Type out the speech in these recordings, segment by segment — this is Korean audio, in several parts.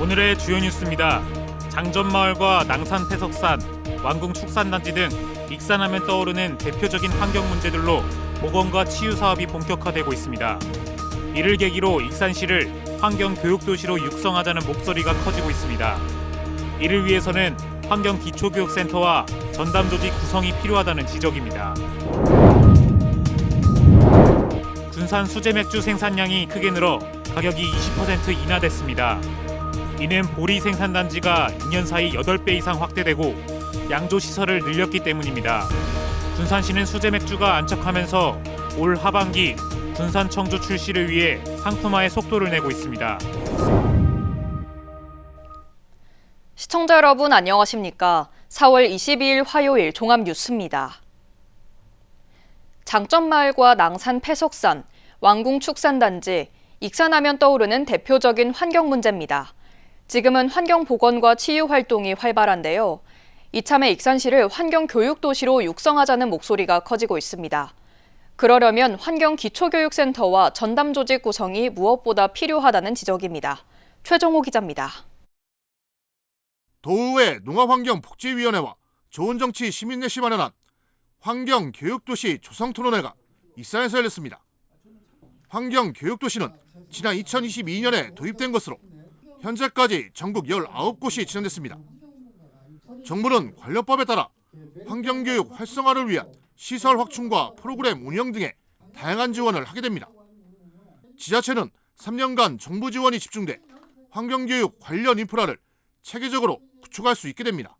오늘의 주요 뉴스입니다. 장전마을과 낭산 폐석산, 완궁 축산단지 등 익산하면 떠오르는 대표적인 환경 문제들로 보건과 치유 사업이 본격화되고 있습니다. 이를 계기로 익산시를 환경 교육도시로 육성하자는 목소리가 커지고 있습니다. 이를 위해서는 환경 기초교육센터와 전담 조직 구성이 필요하다는 지적입니다. 군산 수제 맥주 생산량이 크게 늘어 가격이 20% 인하됐습니다. 이는 보리 생산단지가 2년 사이 8배 이상 확대되고 양조 시설을 늘렸기 때문입니다. 군산시는 수제 맥주가 안착하면서 올 하반기 군산 청주 출시를 위해 상품화에 속도를 내고 있습니다. 시청자 여러분 안녕하십니까? 4월 22일 화요일 종합 뉴스입니다. 장점마을과 낭산 폐석산, 완궁 축산단지, 익산하면 떠오르는 대표적인 환경 문제입니다. 지금은 환경보건과 치유 활동이 활발한데요. 이참에 익산시를 환경교육도시로 육성하자는 목소리가 커지고 있습니다. 그러려면 환경기초교육센터와 전담조직 구성이 무엇보다 필요하다는 지적입니다. 최정호 기자입니다. 도의회 농업환경복지위원회와 좋은정치 시민넷이 마련한 환경교육도시 조성토론회가 익산에서 열렸습니다. 환경교육도시는 지난 2022년에 도입된 것으로 현재까지 전국 19곳이 진행됐습니다. 정부는 관련법에 따라 환경교육 활성화를 위한 시설 확충과 프로그램 운영 등의 다양한 지원을 하게 됩니다. 지자체는 3년간 정부 지원이 집중돼 환경교육 관련 인프라를 체계적으로 구축할 수 있게 됩니다.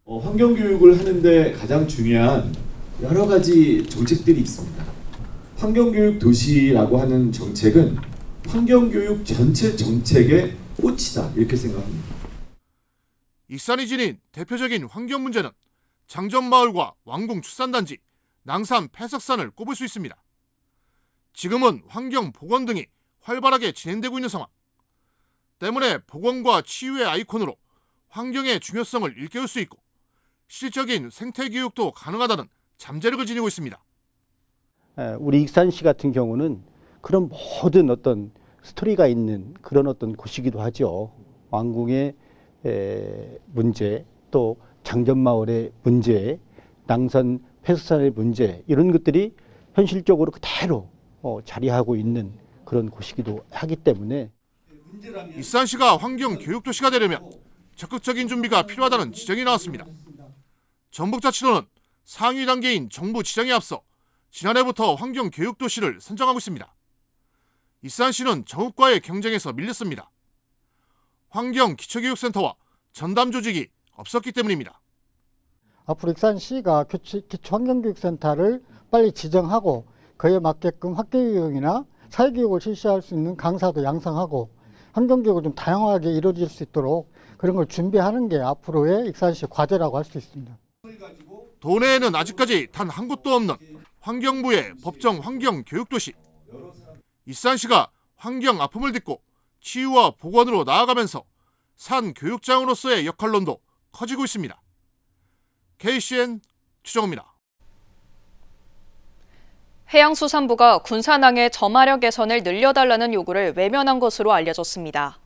환경교육을 하는데 가장 중요한 여러 가지 정책들이 있습니다. 환경교육 도시라고 하는 정책은 환경교육 전체 정책의 꽃이다 이렇게 생각합니다. 익산이 지닌 대표적인 환경 문제는 장전마을과 완궁 축산단지, 낭산 폐석산을 꼽을 수 있습니다. 지금은 환경 보건 등이 활발하게 진행되고 있는 상황. 때문에 보건과 치유의 아이콘으로 환경의 중요성을 일깨울 수 있고 실질적인 생태교육도 가능하다는 잠재력을 지니고 있습니다. 우리 익산시 같은 경우는 그런 모든 어떤 스토리가 있는 그런 어떤 곳이기도 하죠. 완궁의 문제, 또 장전마을의 문제, 낭산 폐석산의 문제 이런 것들이 현실적으로 그대로 자리하고 있는 그런 곳이기도 하기 때문에 익산시가 환경교육도시가 되려면 적극적인 준비가 필요하다는 지적이 나왔습니다. 전북자치도는 상위 단계인 정부 지정에 앞서 지난해부터 환경교육도시를 선정하고 있습니다. 익산시는 정읍과의 경쟁에서 밀렸습니다. 환경기초교육센터와 전담조직이 없었기 때문입니다. 앞으로 익산시가 기초환경교육센터를 빨리 지정하고 그에 맞게끔 학교교육이나 사회교육을 실시할 수 있는 강사도 양성하고 환경교육을 좀 다양하게 이루어질 수 있도록 그런 걸 준비하는 게 앞으로의 익산시 과제라고 할 수 있습니다. 도내에는 아직까지 단 한 곳도 없는 환경부의 법정 환경교육도시. 익산시가 환경 아픔을 딛고 치유와 보건으로 나아가면서 산 교육장으로서의 역할론도 커지고 있습니다. KCN 추정입니다. 해양수산부가 군산항의 점화력 개선을 늘려달라는 요구를 외면한 것으로 알려졌습니다.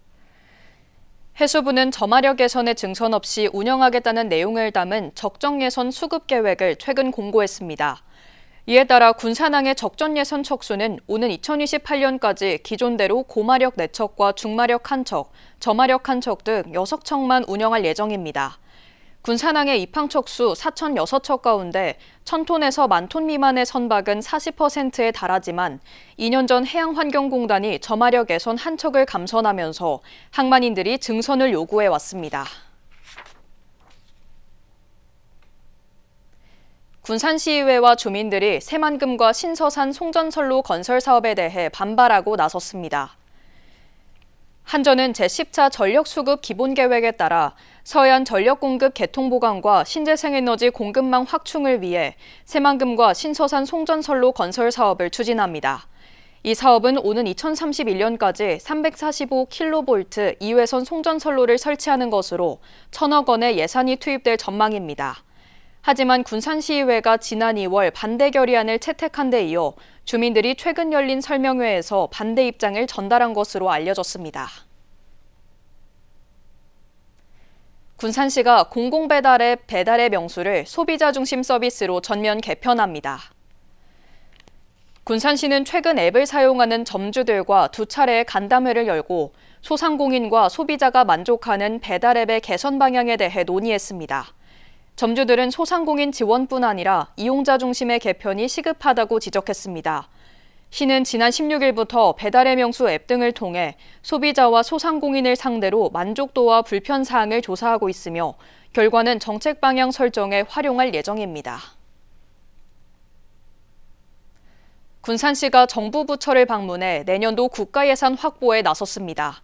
해수부는 점화력 개선에 증선 없이 운영하겠다는 내용을 담은 적정예선 수급 계획을 최근 공고했습니다. 이에 따라 군산항의 적정예선 척수는 오는 2028년까지 기존대로 고마력 4척과 중마력 1척, 저마력 1척 등 6척만 운영할 예정입니다. 군산항의 입항 척수 4,006척 가운데 1,000톤에서 10,000톤 미만의 선박은 40%에 달하지만 2년 전 해양환경공단이 저마력 개선 1척을 감선하면서 항만인들이 증선을 요구해 왔습니다. 군산시의회와 주민들이 새만금과 신서산 송전선로 건설 사업에 대해 반발하고 나섰습니다. 한전은 제10차 전력수급 기본계획에 따라 서해안 전력공급 개통보강과 신재생에너지 공급망 확충을 위해 새만금과 신서산 송전선로 건설 사업을 추진합니다. 이 사업은 오는 2031년까지 345kV 2회선 송전선로를 설치하는 것으로 1,000억 원의 예산이 투입될 전망입니다. 하지만 군산시의회가 지난 2월 반대 결의안을 채택한 데 이어 주민들이 최근 열린 설명회에서 반대 입장을 전달한 것으로 알려졌습니다. 군산시가 공공배달앱 배달의 명수를 소비자 중심 서비스로 전면 개편합니다. 군산시는 최근 앱을 사용하는 점주들과 2차례의 간담회를 열고 소상공인과 소비자가 만족하는 배달앱의 개선 방향에 대해 논의했습니다. 점주들은 소상공인 지원뿐 아니라 이용자 중심의 개편이 시급하다고 지적했습니다. 시는 지난 16일부터 배달의 명수 앱 등을 통해 소비자와 소상공인을 상대로 만족도와 불편 사항을 조사하고 있으며 결과는 정책 방향 설정에 활용할 예정입니다. 군산시가 정부 부처를 방문해 내년도 국가 예산 확보에 나섰습니다.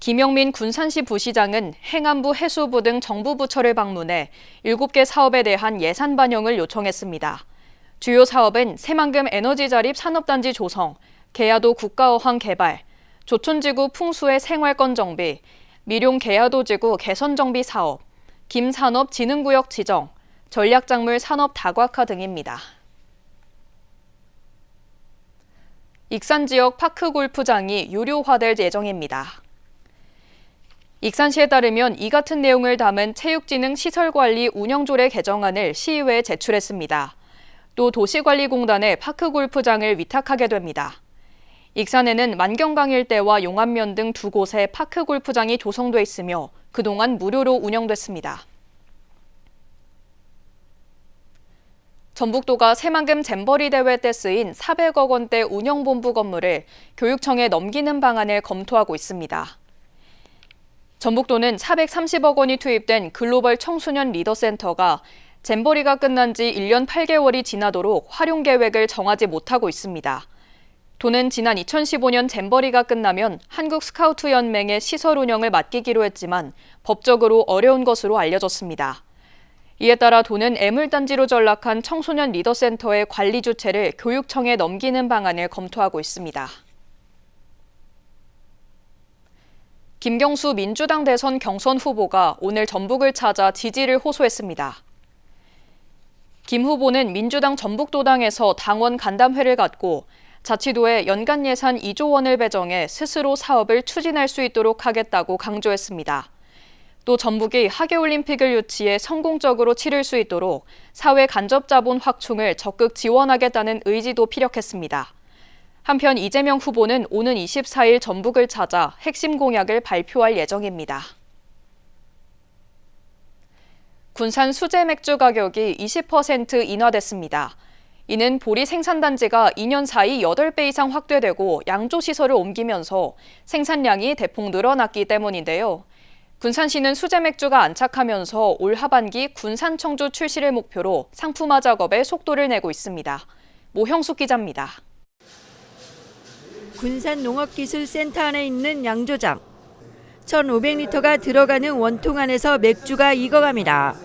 김영민 군산시 부시장은 행안부, 해수부 등 정부 부처를 방문해 7개 사업에 대한 예산 반영을 요청했습니다. 주요 사업은 새만금 에너지 자립 산업단지 조성, 계야도 국가어항 개발, 조촌지구 풍수의 생활권 정비, 미룡 계야도지구 개선 정비 사업, 김산업 진흥구역 지정, 전략작물 산업 다각화 등입니다. 익산 지역 파크 골프장이 유료화될 예정입니다. 익산시에 따르면 이 같은 내용을 담은 체육진흥 시설관리 운영조례 개정안을 시의회에 제출했습니다. 또 도시관리공단에 파크 골프장을 위탁하게 됩니다. 익산에는 만경강 일대와 용안면 등 2곳에 파크 골프장이 조성돼 있으며 그동안 무료로 운영됐습니다. 전북도가 새만금 잼버리 대회 때 쓰인 400억 원대 운영본부 건물을 교육청에 넘기는 방안을 검토하고 있습니다. 전북도는 430억 원이 투입된 글로벌 청소년 리더센터가 잼버리가 끝난 지 1년 8개월이 지나도록 활용 계획을 정하지 못하고 있습니다. 도는 지난 2015년 잼버리가 끝나면 한국 스카우트 연맹의 시설 운영을 맡기기로 했지만 법적으로 어려운 것으로 알려졌습니다. 이에 따라 도는 애물단지로 전락한 청소년 리더센터의 관리 주체를 교육청에 넘기는 방안을 검토하고 있습니다. 김경수 민주당 대선 경선 후보가 오늘 전북을 찾아 지지를 호소했습니다. 김 후보는 민주당 전북도당에서 당원 간담회를 갖고 자치도에 연간 예산 2조 원을 배정해 스스로 사업을 추진할 수 있도록 하겠다고 강조했습니다. 또 전북이 하계올림픽을 유치해 성공적으로 치를 수 있도록 사회 간접 자본 확충을 적극 지원하겠다는 의지도 피력했습니다. 한편 이재명 후보는 오는 24일 전북을 찾아 핵심 공약을 발표할 예정입니다. 군산 수제 맥주 가격이 20% 인하됐습니다. 이는 보리 생산단지가 2년 사이 8배 이상 확대되고 양조시설을 옮기면서 생산량이 대폭 늘어났기 때문인데요. 군산시는 수제 맥주가 안착하면서 올 하반기 군산 청주 출시를 목표로 상품화 작업에 속도를 내고 있습니다. 모형숙 기자입니다. 군산 농업기술센터 안에 있는 양조장. 1,500리터가 들어가는 원통 안에서 맥주가 익어갑니다.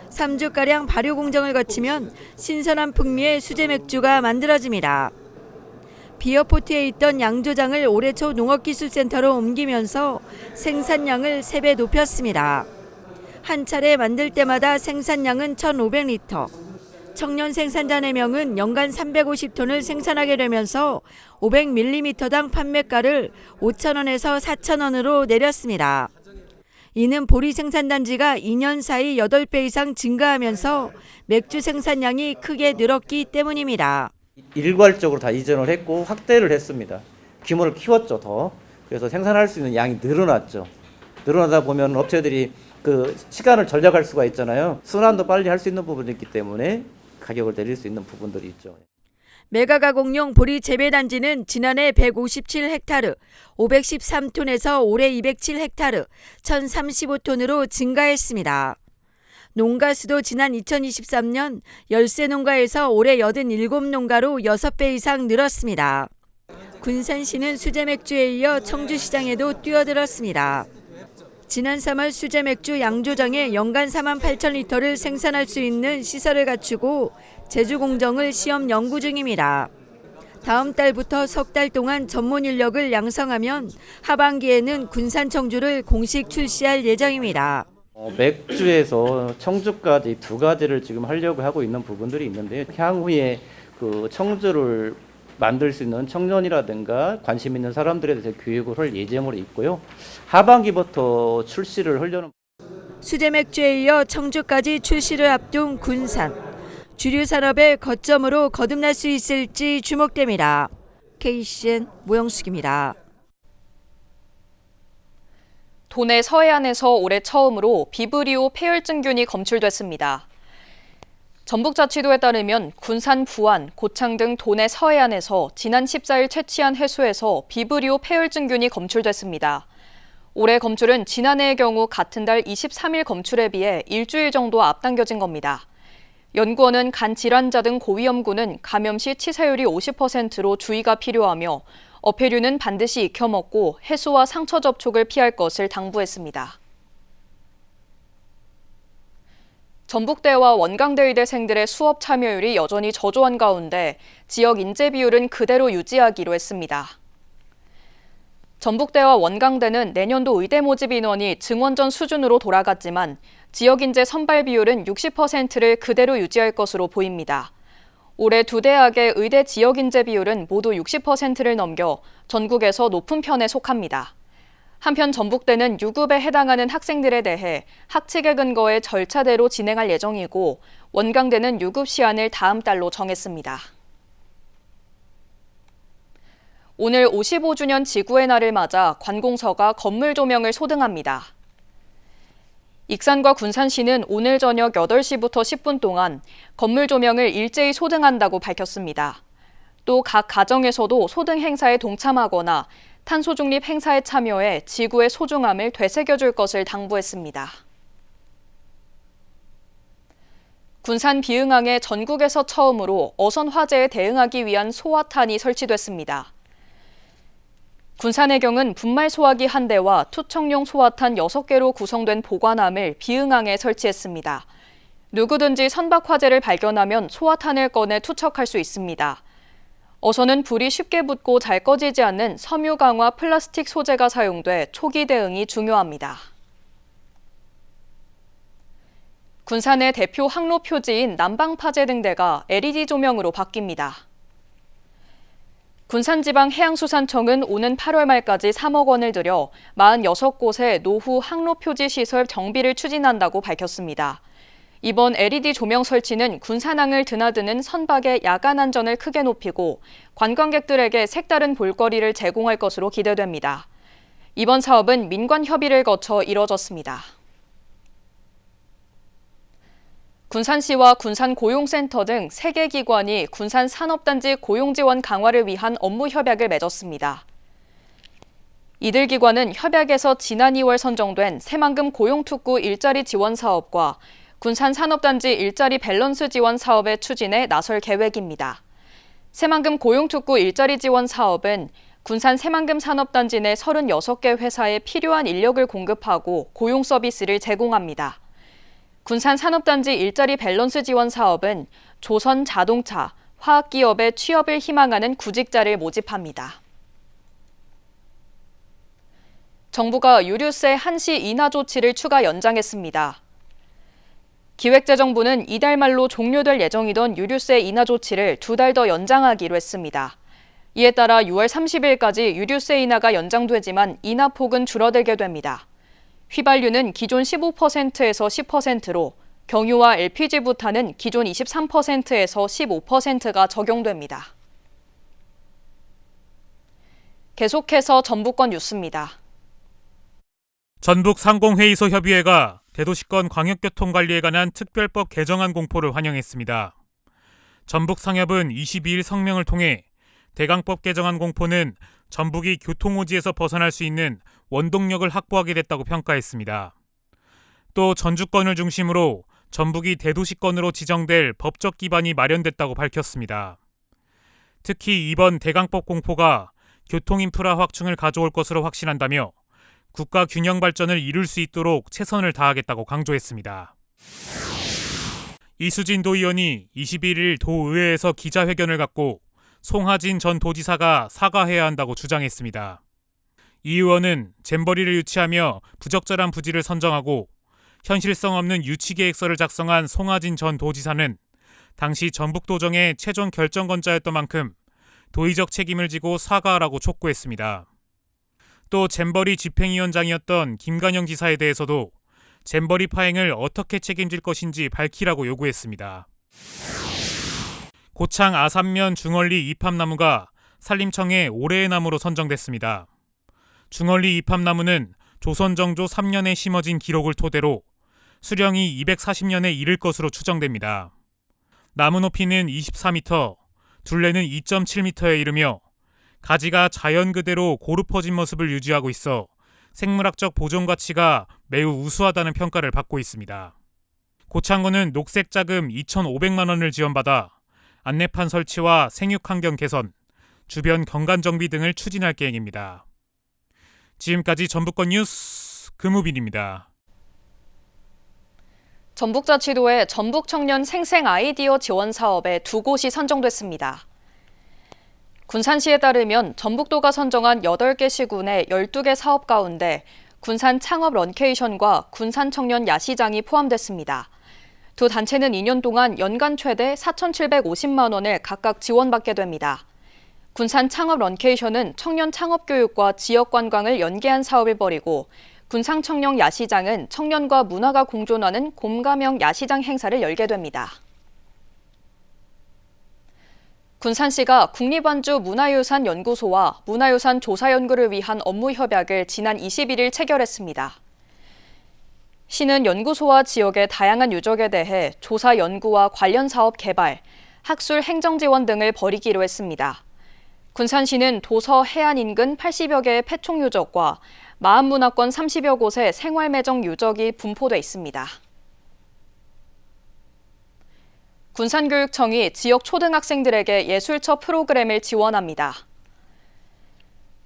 3주가량 발효 공정을 거치면 신선한 풍미의 수제 맥주가 만들어집니다. 비어포트에 있던 양조장을 올해 초 농업기술센터로 옮기면서 생산량을 3배 높였습니다. 한 차례 만들 때마다 생산량은 1,500리터. 청년 생산자 4명은 연간 350톤을 생산하게 되면서 500ml당 판매가를 5,000원에서 4,000원으로 내렸습니다. 이는 보리 생산단지가 2년 사이 8배 이상 증가하면서 맥주 생산량이 크게 늘었기 때문입니다. 일괄적으로 다 이전을 했고 확대를 했습니다. 규모를 키웠죠, 더. 그래서 생산할 수 있는 양이 늘어났죠. 늘어나다 보면 업체들이 그 시간을 절약할 수가 있잖아요. 순환도 빨리 할 수 있는 부분이 있기 때문에 가격을 내릴 수 있는 부분들이 있죠. 메가 가공용 보리 재배단지는 지난해 157헥타르, 513톤에서 올해 207헥타르, 1,035톤으로 증가했습니다. 농가 수도 지난 2023년 13농가에서 올해 87농가로 6배 이상 늘었습니다. 군산시는 수제맥주에 이어 청주시장에도 뛰어들었습니다. 지난 3월 수제맥주 양조장에 연간 48,000리터를 생산할 수 있는 시설을 갖추고 제조 공정을 시험 연구 중입니다. 다음 달부터 석 달 동안 전문 인력을 양성하면 하반기에는 군산 청주를 공식 출시할 예정입니다. 맥주에서 청주까지 2가지를 지금 하려고 하고 있는 부분들이 있는데요. 향후에 그 청주를 만들 수 있는 청년이라든가 관심 있는 사람들에 대해서 교육을 할 예정으로 있고요. 하반기부터 출시를 하려는. 수제 맥주에 이어 청주까지 출시를 앞둔 군산. 주류 산업의 거점으로 거듭날 수 있을지 주목됩니다. KCN 모영숙입니다. 도내 서해안에서 올해 처음으로 비브리오 폐혈증균이 검출됐습니다. 전북자치도에 따르면 군산, 부안, 고창 등 도내 서해안에서 지난 14일 채취한 해수에서 비브리오 폐혈증균이 검출됐습니다. 올해 검출은 지난해의 경우 같은 달 23일 검출에 비해 일주일 정도 앞당겨진 겁니다. 연구원은 간 질환자 등 고위험군은 감염 시 치사율이 50%로 주의가 필요하며 어패류는 반드시 익혀 먹고 해수와 상처 접촉을 피할 것을 당부했습니다. 전북대와 원광대 의대생들의 수업 참여율이 여전히 저조한 가운데 지역 인재 비율은 그대로 유지하기로 했습니다. 전북대와 원광대는 내년도 의대 모집 인원이 증원전 수준으로 돌아갔지만 지역 인재 선발 비율은 60%를 그대로 유지할 것으로 보입니다. 올해 두 대학의 의대 지역 인재 비율은 모두 60%를 넘겨 전국에서 높은 편에 속합니다. 한편 전북대는 유급에 해당하는 학생들에 대해 학칙에 근거해 절차대로 진행할 예정이고 원광대는 유급 시한을 다음 달로 정했습니다. 오늘 55주년 지구의 날을 맞아 관공서가 건물 조명을 소등합니다. 익산과 군산시는 오늘 저녁 8시부터 10분 동안 건물 조명을 일제히 소등한다고 밝혔습니다. 또 각 가정에서도 소등 행사에 동참하거나 탄소 중립 행사에 참여해 지구의 소중함을 되새겨줄 것을 당부했습니다. 군산 비흥항에 전국에서 처음으로 어선 화재에 대응하기 위한 소화탄이 설치됐습니다. 군산해경은 분말 소화기 1대와 투척용 소화탄 6개로 구성된 보관함을 비흥항에 설치했습니다. 누구든지 선박 화재를 발견하면 소화탄을 꺼내 투척할 수 있습니다. 어선은 불이 쉽게 붙고 잘 꺼지지 않는 섬유 강화 플라스틱 소재가 사용돼 초기 대응이 중요합니다. 군산의 대표 항로 표지인 남방파제 등대가 LED 조명으로 바뀝니다. 군산지방해양수산청은 오는 8월 말까지 3억 원을 들여 46곳의 노후 항로 표지 시설 정비를 추진한다고 밝혔습니다. 이번 LED 조명 설치는 군산항을 드나드는 선박의 야간 안전을 크게 높이고 관광객들에게 색다른 볼거리를 제공할 것으로 기대됩니다. 이번 사업은 민관 협의를 거쳐 이뤄졌습니다. 군산시와 군산고용센터 등 3개 기관이 군산산업단지 고용지원 강화를 위한 업무 협약을 맺었습니다. 이들 기관은 협약에서 지난 2월 선정된 새만금 고용특구 일자리 지원 사업과 군산산업단지 일자리 밸런스 지원 사업의 추진에 나설 계획입니다. 새만금 고용특구 일자리 지원 사업은 군산 새만금 산업단지 내 36개 회사에 필요한 인력을 공급하고 고용 서비스를 제공합니다. 군산 산업단지 일자리 밸런스 지원 사업은 조선 자동차, 화학기업의 취업을 희망하는 구직자를 모집합니다. 정부가 유류세 한시 인하 조치를 추가 연장했습니다. 기획재정부는 이달 말로 종료될 예정이던 유류세 인하 조치를 2달 더 연장하기로 했습니다. 이에 따라 6월 30일까지 유류세 인하가 연장되지만 인하폭은 줄어들게 됩니다. 휘발유는 기존 15%에서 10%로 경유와 LPG 부탄은 기존 23%에서 15%가 적용됩니다. 계속해서 전북권 뉴스입니다. 전북 상공회의소 협의회가 대도시권 광역교통관리에 관한 특별법 개정안 공포를 환영했습니다. 전북상협은 22일 성명을 통해 대강법 개정안 공포는 전북이 교통오지에서 벗어날 수 있는 원동력을 확보하게 됐다고 평가했습니다. 또 전주권을 중심으로 전북이 대도시권으로 지정될 법적 기반이 마련됐다고 밝혔습니다. 특히 이번 대강법 공포가 교통인프라 확충을 가져올 것으로 확신한다며 국가 균형 발전을 이룰 수 있도록 최선을 다하겠다고 강조했습니다. 이수진 도의원이 21일 도의회에서 기자회견을 갖고 송하진 전 도지사가 사과해야 한다고 주장했습니다. 이 의원은 잼버리를 유치하며 부적절한 부지를 선정하고 현실성 없는 유치계획서를 작성한 송하진 전 도지사는 당시 전북도정의 최종 결정권자였던 만큼 도의적 책임을 지고 사과하라고 촉구했습니다. 또 잼버리 집행위원장이었던 김관영 지사에 대해서도 잼버리 파행을 어떻게 책임질 것인지 밝히라고 요구했습니다. 고창 아산면 중얼리 이팝나무가 산림청의 올해의 나무로 선정됐습니다. 중얼리 이팝나무는 조선 정조 3년에 심어진 기록을 토대로 수령이 240년에 이를 것으로 추정됩니다. 나무 높이는 24m, 둘레는 2.7m에 이르며 가지가 자연 그대로 고루 퍼진 모습을 유지하고 있어 생물학적 보존 가치가 매우 우수하다는 평가를 받고 있습니다. 고창군은 녹색 자금 2,500만 원을 지원받아 안내판 설치와 생육 환경 개선, 주변 경관 정비 등을 추진할 계획입니다. 지금까지 전북권 뉴스 금우빈입니다. 전북자치도의 전북청년 생생 아이디어 지원 사업에 2곳이 선정됐습니다. 군산시에 따르면 전북도가 선정한 8개 시군의 12개 사업 가운데 군산 창업 런케이션과 군산 청년 야시장이 포함됐습니다. 두 단체는 2년 동안 연간 최대 4,750만 원을 각각 지원받게 됩니다. 군산 창업 런케이션은 청년 창업 교육과 지역 관광을 연계한 사업을 벌이고 군산 청년 야시장은 청년과 문화가 공존하는 곰가명 야시장 행사를 열게 됩니다. 군산시가 국립완주문화유산연구소와 문화유산 조사 연구를 위한 업무 협약을 지난 21일 체결했습니다. 시는 연구소와 지역의 다양한 유적에 대해 조사 연구와 관련 사업 개발, 학술 행정 지원 등을 벌이기로 했습니다. 군산시는 도서 해안 인근 80여 개의 폐총 유적과 마음문화권 30여 곳의 생활매정 유적이 분포돼 있습니다. 군산교육청이 지역 초등학생들에게 예술처 프로그램을 지원합니다.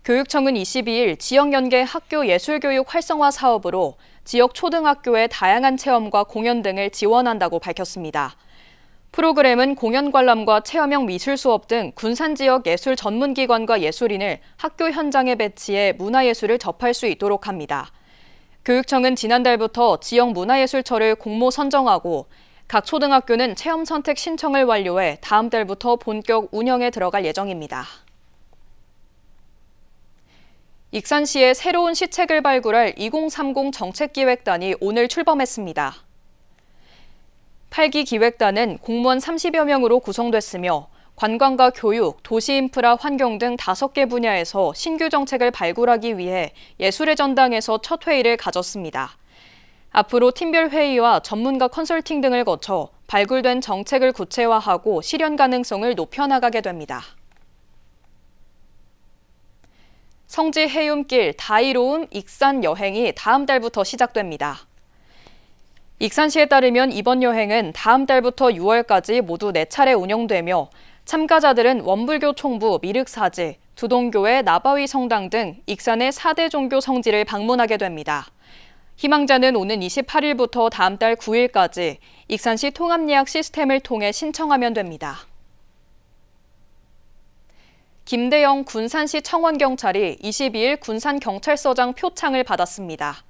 교육청은 22일 지역연계 학교 예술교육 활성화 사업으로 지역 초등학교의 다양한 체험과 공연 등을 지원한다고 밝혔습니다. 프로그램은 공연 관람과 체험형 미술 수업 등 군산 지역 예술 전문기관과 예술인을 학교 현장에 배치해 문화예술을 접할 수 있도록 합니다. 교육청은 지난달부터 지역 문화예술처를 공모 선정하고 각 초등학교는 체험 선택 신청을 완료해 다음 달부터 본격 운영에 들어갈 예정입니다. 익산시에 새로운 시책을 발굴할 2030 정책기획단이 오늘 출범했습니다. 8기 기획단은 공무원 30여 명으로 구성됐으며 관광과 교육, 도시인프라, 환경 등 5개 분야에서 신규 정책을 발굴하기 위해 예술의 전당에서 첫 회의를 가졌습니다. 앞으로 팀별 회의와 전문가 컨설팅 등을 거쳐 발굴된 정책을 구체화하고 실현 가능성을 높여나가게 됩니다. 성지 해움길 다이로움 익산 여행이 다음 달부터 시작됩니다. 익산시에 따르면 이번 여행은 다음 달부터 6월까지 모두 4차례 운영되며 참가자들은 원불교 총부 미륵사지, 두동교회 나바위 성당 등 익산의 4대 종교 성지를 방문하게 됩니다. 희망자는 오는 28일부터 다음 달 9일까지 익산시 통합예약 시스템을 통해 신청하면 됩니다. 김대영 군산시 청원경찰이 22일 군산경찰서장 표창을 받았습니다.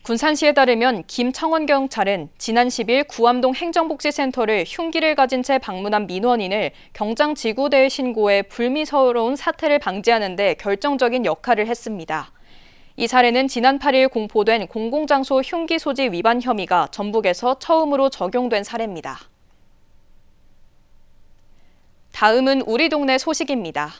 군산시에 따르면 김 청원경찰은 지난 10일 구암동 행정복지센터를 흉기를 가진 채 방문한 민원인을 경장지구대에 신고해 불미스러운 사태를 방지하는 데 결정적인 역할을 했습니다. 이 사례는 지난 8일 공포된 공공장소 흉기 소지 위반 혐의가 전북에서 처음으로 적용된 사례입니다. 다음은 우리 동네 소식입니다.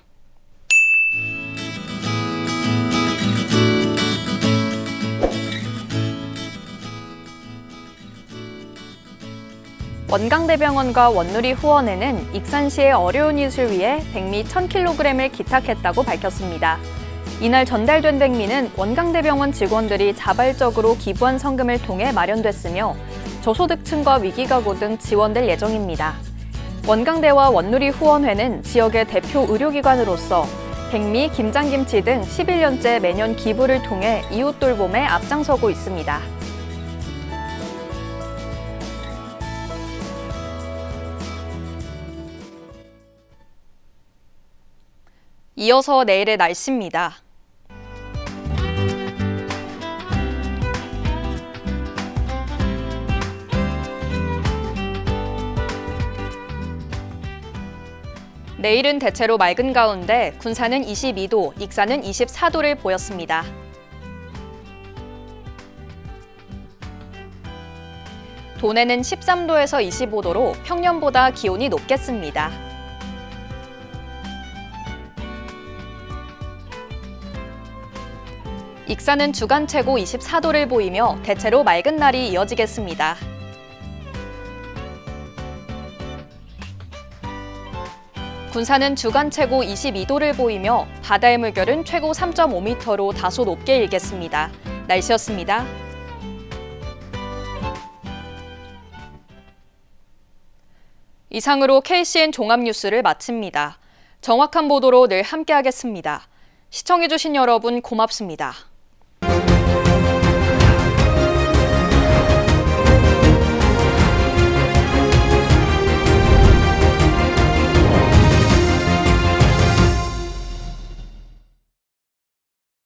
원광대병원과 원누리 후원회는 익산시의 어려운 이웃을 위해 백미 1,000kg을 기탁했다고 밝혔습니다. 이날 전달된 백미는 원광대병원 직원들이 자발적으로 기부한 성금을 통해 마련됐으며 저소득층과 위기가구 등 지원될 예정입니다. 원광대와 원누리 후원회는 지역의 대표 의료기관으로서 백미, 김장김치 등 11년째 매년 기부를 통해 이웃 돌봄에 앞장서고 있습니다. 이어서 내일의 날씨입니다. 내일은 대체로 맑은 가운데 군산은 22도, 익산은 24도를 보였습니다. 도내는 13도에서 25도로 평년보다 기온이 높겠습니다. 익산은 주간 최고 24도를 보이며 대체로 맑은 날이 이어지겠습니다. 군산은 주간 최고 22도를 보이며 바다의 물결은 최고 3.5m로 다소 높게 일겠습니다. 날씨였습니다. 이상으로 KCN 종합뉴스를 마칩니다. 정확한 보도로 늘 함께하겠습니다. 시청해주신 여러분 고맙습니다.